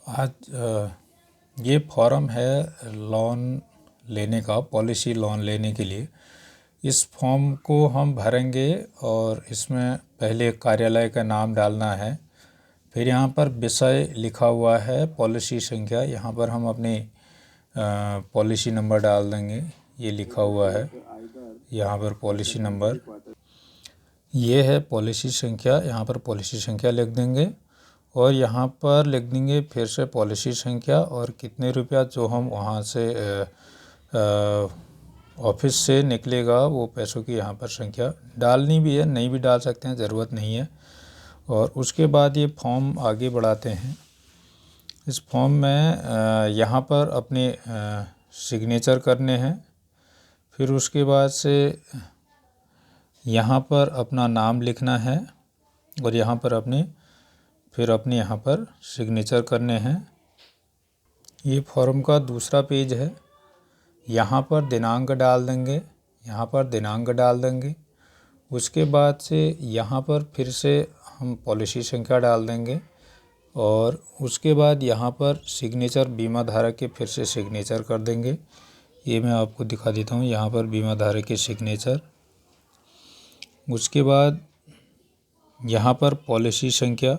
आज ये फॉर्म है लोन लेने का, पॉलिसी लोन लेने के लिए। इस फॉर्म को हम भरेंगे और इसमें पहले कार्यालय का नाम डालना है। फिर यहाँ पर विषय लिखा हुआ है, पॉलिसी संख्या। यहाँ पर हम अपनी पॉलिसी नंबर डाल देंगे, ये लिखा हुआ है यहाँ पर पॉलिसी नंबर। ये है पॉलिसी संख्या, यहाँ पर पॉलिसी संख्या लिख देंगे और यहाँ पर लिख देंगे फिर से पॉलिसी संख्या और कितने रुपया जो हम वहाँ से ऑफिस से निकलेगा वो पैसों की यहाँ पर संख्या डालनी भी है, नहीं भी डाल सकते हैं, ज़रूरत नहीं है। और उसके बाद ये फॉर्म आगे बढ़ाते हैं। इस फॉर्म में यहाँ पर अपने सिग्नेचर करने हैं। फिर उसके बाद से यहाँ पर अपना नाम लिखना है और यहाँ पर अपने यहाँ पर सिग्नेचर करने हैं। ये फॉर्म का दूसरा पेज है। यहाँ पर दिनांक डाल देंगे, यहाँ पर दिनांक डाल देंगे। उसके बाद से यहाँ पर फिर से हम पॉलिसी संख्या डाल देंगे और उसके बाद यहाँ पर सिग्नेचर बीमा धारक के फिर से सिग्नेचर कर देंगे। ये मैं आपको दिखा देता हूँ, यहाँ पर बीमा धारक के सिग्नेचर। उसके बाद यहाँ पर पॉलिसी संख्या,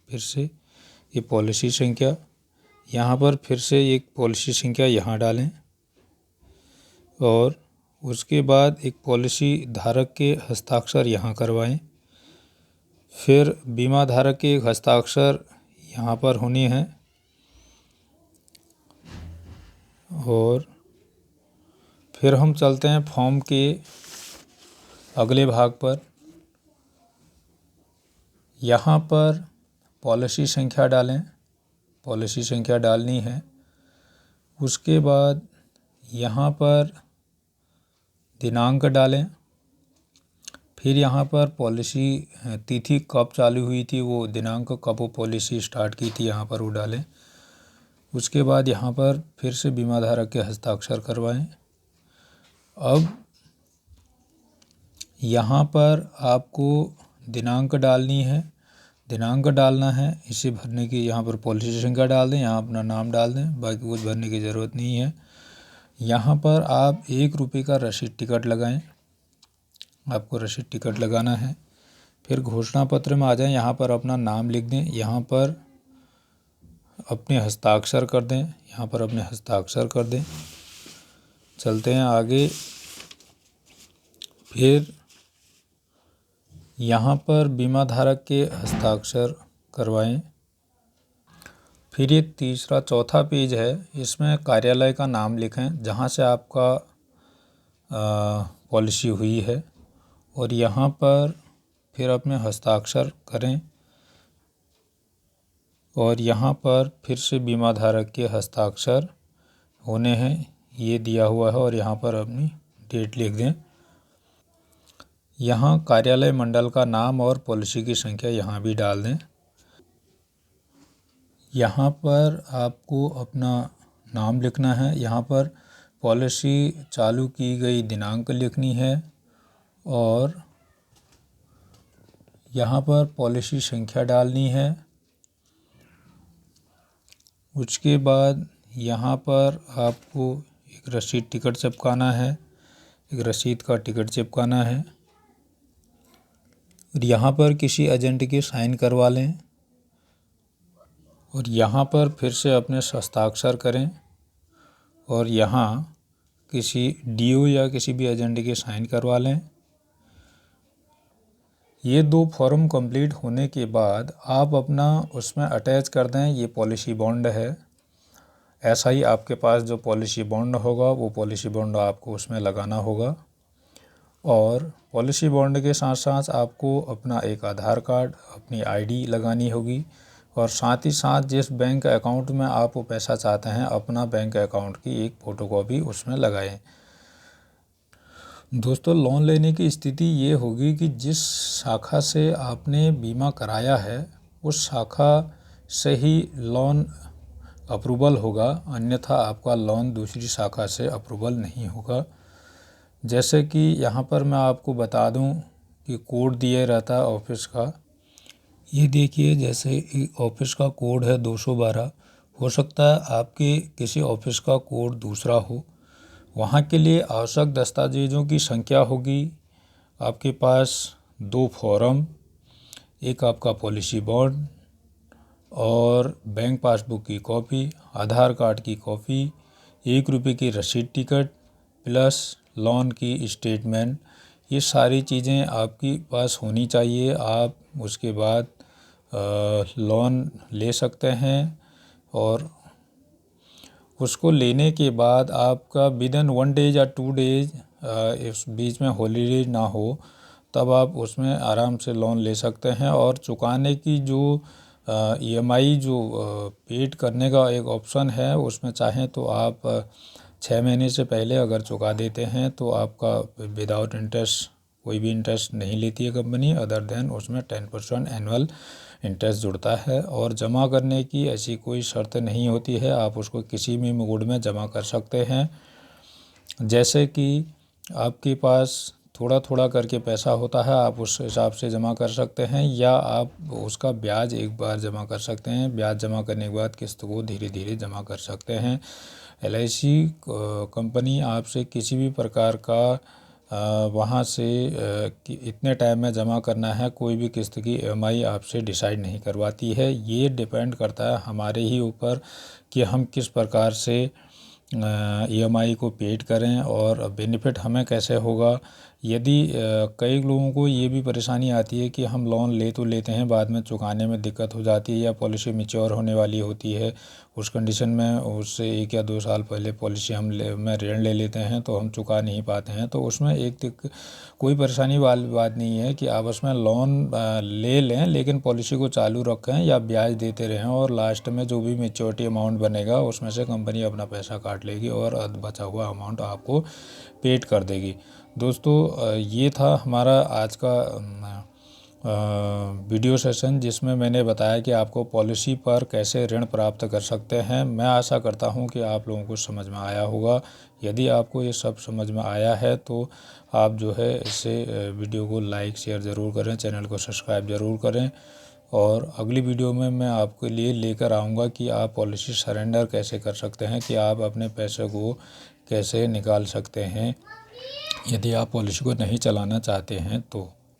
फिर से ये पॉलिसी संख्या, यहाँ पर फिर से एक पॉलिसी संख्या यहाँ डालें और उसके बाद एक पॉलिसी धारक के हस्ताक्षर यहाँ करवाएं। फिर बीमा धारक के हस्ताक्षर यहाँ पर होने हैं और फिर हम चलते हैं फॉर्म के अगले भाग पर। यहाँ पर पॉलिसी संख्या डालें, पॉलिसी संख्या डालनी है। उसके बाद यहाँ पर दिनांक डालें। फिर यहाँ पर पॉलिसी तिथि कब चालू हुई थी, वो दिनांक कब वो पॉलिसी स्टार्ट की थी, यहाँ पर वो डालें। उसके बाद यहाँ पर फिर से बीमा धारक के हस्ताक्षर करवाएं। अब यहाँ पर आपको दिनांक डालनी है, दिनांक डालना है। इसे भरने की यहाँ पर पॉलिसी संख्या डाल दें, यहाँ अपना नाम डाल दें, बाकी कुछ भरने की ज़रूरत नहीं है। यहाँ पर आप 1 रुपये का रसीद टिकट लगाएं, आपको रसीद टिकट लगाना है। फिर घोषणा पत्र में आ जाएं, यहाँ पर अपना नाम लिख दें, यहाँ पर अपने हस्ताक्षर कर दें, यहाँ पर अपने हस्ताक्षर कर दें। चलते हैं आगे। फिर यहाँ पर बीमा धारक के हस्ताक्षर करवाएं। फिर ये तीसरा चौथा पेज है, इसमें कार्यालय का नाम लिखें जहाँ से आपका पॉलिसी हुई है और यहाँ पर फिर अपने हस्ताक्षर करें और यहाँ पर फिर से बीमा धारक के हस्ताक्षर होने हैं, ये दिया हुआ है और यहाँ पर अपनी डेट लिख दें। यहाँ कार्यालय मंडल का नाम और पॉलिसी की संख्या यहाँ भी डाल दें। यहाँ पर आपको अपना नाम लिखना है, यहाँ पर पॉलिसी चालू की गई दिनांक लिखनी है और यहाँ पर पॉलिसी संख्या डालनी है। उसके बाद यहाँ पर आपको एक रसीद टिकट चिपकाना है, एक रसीद का टिकट चिपकाना है और यहाँ पर किसी एजेंट के साइन करवा लें और यहाँ पर फिर से अपने हस्ताक्षर करें और यहाँ किसी डीओ या किसी भी एजेंट के साइन करवा लें। ये 2 फॉर्म कंप्लीट होने के बाद आप अपना उसमें अटैच कर दें, ये पॉलिसी बॉन्ड है। ऐसा ही आपके पास जो पॉलिसी बॉन्ड होगा वो पॉलिसी बॉन्ड आपको उसमें लगाना होगा और पॉलिसी बॉन्ड के साथ साथ आपको अपना एक आधार कार्ड, अपनी आईडी लगानी होगी और साथ ही साथ जिस बैंक अकाउंट में आप वो पैसा चाहते हैं, अपना बैंक अकाउंट की एक फ़ोटोकॉपी उसमें लगाएं। दोस्तों, लोन लेने की स्थिति ये होगी कि जिस शाखा से आपने बीमा कराया है उस शाखा से ही लोन अप्रूवल होगा, अन्यथा आपका लोन दूसरी शाखा से अप्रूवल नहीं होगा। जैसे कि यहाँ पर मैं आपको बता दूँ कि कोड दिया रहता है ऑफिस का, ये देखिए, जैसे ऑफिस का कोड है 212, हो सकता है आपके किसी ऑफिस का कोड दूसरा हो। वहाँ के लिए आवश्यक दस्तावेज़ों की संख्या होगी आपके पास 2 फॉर्म, एक आपका पॉलिसी बॉन्ड और बैंक पासबुक की कॉपी, आधार कार्ड की कॉपी, ₹1 की रसीद टिकट प्लस लोन की स्टेटमेंट। ये सारी चीज़ें आपके पास होनी चाहिए। आप उसके बाद लोन ले सकते हैं और उसको लेने के बाद आपका विदिन 1 डे या 2 डेज इस बीच में हॉलीडे ना हो, तब आप उसमें आराम से लोन ले सकते हैं। और चुकाने की जो EMI जो पेड करने का एक ऑप्शन है, उसमें चाहें तो आप 6 महीने से पहले अगर चुका देते हैं तो आपका विदाउट इंटरेस्ट कोई भी इंटरेस्ट नहीं लेती है कंपनी, अदर देन उसमें 10% एनुअल इंटरेस्ट जुड़ता है। और जमा करने की ऐसी कोई शर्त नहीं होती है, आप उसको किसी भी मोड में जमा कर सकते हैं। जैसे कि आपके पास थोड़ा थोड़ा करके पैसा होता है, आप उस हिसाब से जमा कर सकते हैं, या आप उसका ब्याज एक बार जमा कर सकते हैं। ब्याज जमा करने के बाद किस्त को धीरे धीरे जमा कर सकते हैं। LIC कंपनी आपसे किसी भी प्रकार का वहाँ से कि इतने टाइम में जमा करना है, कोई भी किस्त की EMI आपसे डिसाइड नहीं करवाती है। ये डिपेंड करता है हमारे ही ऊपर कि हम किस प्रकार से EMI को पेड करें और बेनिफिट हमें कैसे होगा। यदि कई लोगों को ये भी परेशानी आती है कि हम लोन ले तो लेते हैं, बाद में चुकाने में दिक्कत हो जाती है या पॉलिसी मैच्योर होने वाली होती है, उस कंडीशन में उससे 1 या 2 साल पहले पॉलिसी हम में ऋण ले लेते हैं तो हम चुका नहीं पाते हैं। तो उसमें कोई परेशानी वाली बात नहीं है कि आप उसमें लोन ले लें, लेकिन पॉलिसी को चालू रखें या ब्याज देते रहें, और लास्ट में जो भी मैच्योरिटी अमाउंट बनेगा उसमें से कंपनी अपना पैसा काट लेगी और बचा हुआ अमाउंट आपको पेड कर देगी। दोस्तों, ये था हमारा आज का वीडियो सेशन, जिसमें मैंने बताया कि आपको पॉलिसी पर कैसे ऋण प्राप्त कर सकते हैं। मैं आशा करता हूं कि आप लोगों को समझ में आया होगा। यदि आपको ये सब समझ में आया है तो आप जो है इसे वीडियो को लाइक शेयर ज़रूर करें, चैनल को सब्सक्राइब ज़रूर करें। और अगली वीडियो में मैं आपके लिए लेकर आऊँगा कि आप पॉलिसी सरेंडर कैसे कर सकते हैं, कि आप अपने पैसे को कैसे निकाल सकते हैं यदि आप पॉलिसी को नहीं चलाना चाहते हैं तो।